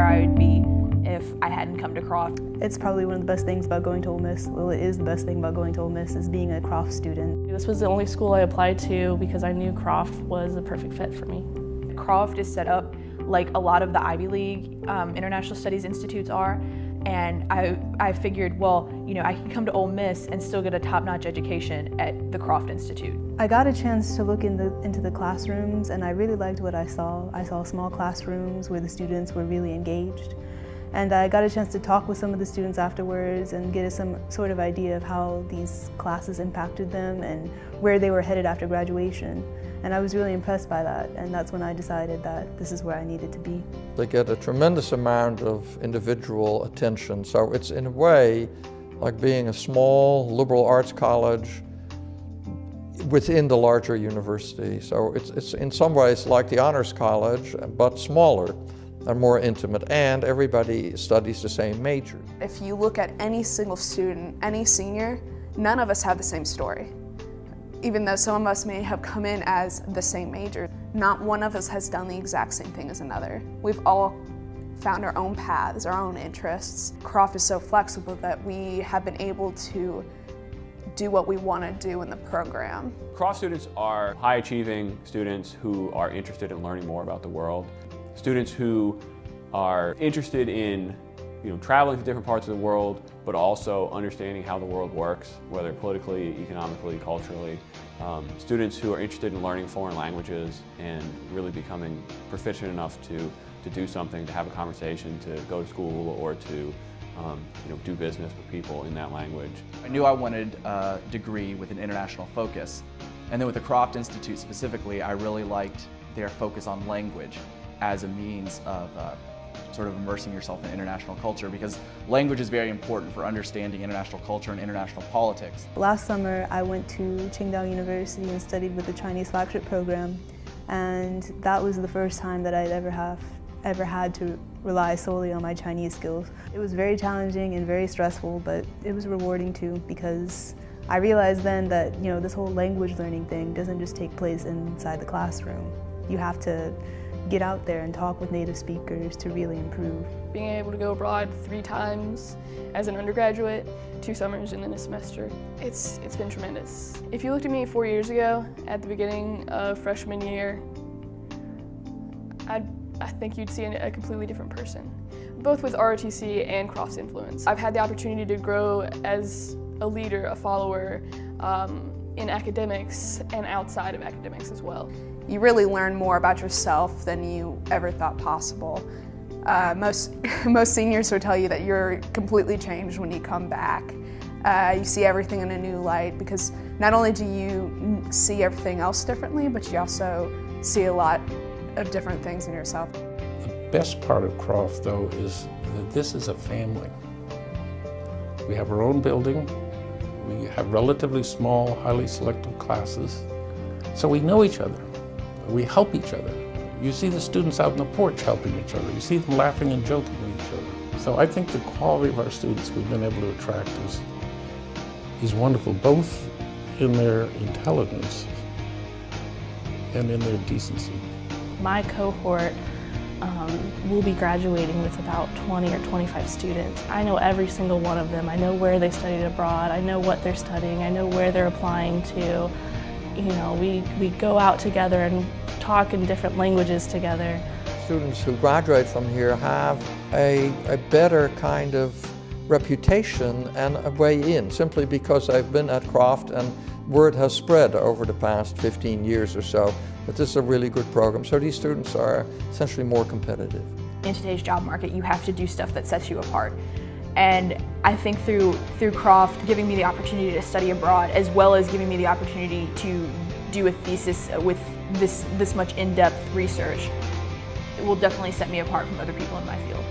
where I would be if I hadn't come to Croft. It's probably one of the best things about going to Ole Miss. Well, it is the best thing about going to Ole Miss is being a Croft student. This was the only school I applied to because I knew Croft was a perfect fit for me. Croft is set up like a lot of the Ivy League international studies institutes are, and I figured, well, you know, I can come to Ole Miss and still get a top-notch education at the Croft Institute. I got a chance to look into the classrooms, and I really liked what I saw. I saw small classrooms where the students were really engaged. And I got a chance to talk with some of the students afterwards and get some sort of idea of how these classes impacted them and where they were headed after graduation. And I was really impressed by that, and that's when I decided that this is where I needed to be. They get a tremendous amount of individual attention, so it's in a way like being a small liberal arts college within the larger university. So it's in some ways like the honors college, but smaller and more intimate, and everybody studies the same major. If you look at any single student, any senior, none of us have the same story. Even though some of us may have come in as the same major, not one of us has done the exact same thing as another. We've all found our own paths, our own interests. Croft is so flexible that we have been able to do what we want to do in the program. Croft students are high-achieving students who are interested in learning more about the world. Students who are interested in traveling to different parts of the world, but also understanding how the world works, whether politically, economically, culturally. Students who are interested in learning foreign languages and really becoming proficient enough to do something, to have a conversation, to go to school, or to do business with people in that language. I knew I wanted a degree with an international focus. And then with the Croft Institute specifically, I really liked their focus on language as a means of sort of immersing yourself in international culture, because language is very important for understanding international culture and international politics. Last summer I went to Qingdao University and studied with the Chinese flagship program, and that was the first time that I'd ever had to rely solely on my Chinese skills. It was very challenging and very stressful, but it was rewarding too, because I realized then that this whole language learning thing doesn't just take place inside the classroom. You have to get out there and talk with native speakers to really improve. Being able to go abroad 3 times as an undergraduate, 2 summers and then a semester, it's been tremendous. If you looked at me 4 years ago at the beginning of freshman year, I think you'd see a completely different person, both with ROTC and Croft's influence. I've had the opportunity to grow as a leader, a follower, in academics and outside of academics as well. You really learn more about yourself than you ever thought possible. Most seniors would tell you that you're completely changed when you come back. You see everything in a new light, because not only do you see everything else differently, but you also see a lot of different things in yourself. The best part of Croft, though, is that this is a family. We have our own building. We have relatively small, highly selective classes. So we know each other. We help each other. You see the students out on the porch helping each other. You see them laughing and joking with each other. So I think the quality of our students we've been able to attract is wonderful, both in their intelligence and in their decency. My cohort will be graduating with about 20 or 25 students. I know every single one of them. I know where they studied abroad. I know what they're studying. I know where they're applying to. We go out together and talk in different languages together. Students who graduate from here have a better kind of reputation and a way in, simply because they've been at Croft and word has spread over the past 15 years or so that this is a really good program. So these students are essentially more competitive. In today's job market, you have to do stuff that sets you apart. And I think through Croft giving me the opportunity to study abroad, as well as giving me the opportunity to do a thesis with this much in-depth research, it will definitely set me apart from other people in my field.